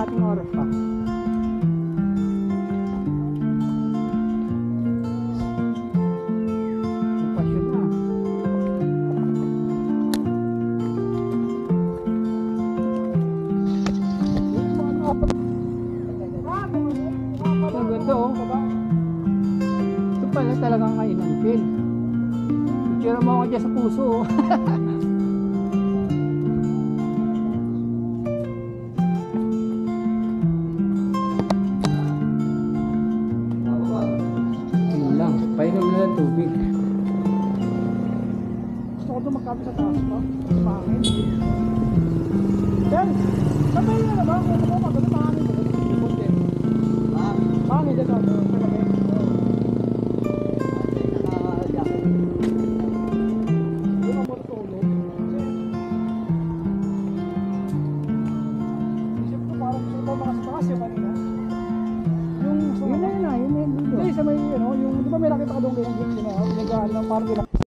kalahating oras pa. Pasyon na. Ang ganda oh. Ito pala talagang kainan, Phil. Picture mo ako dyan sa puso oh. Painom na ng tubig. Gusto ko tumakapit sa taas pa. Sa pangin. Then, sabay na ba? Kung ako magalit, pangin mo. Pangin dito. Sa gabi. Doon ang marutulog. Isip ko parang gusto ko makasipakas yung kanina. Yun na yun. Hindi, sa may, yung, di ba may nakita ka doon ganyan, nag-aan lang, parang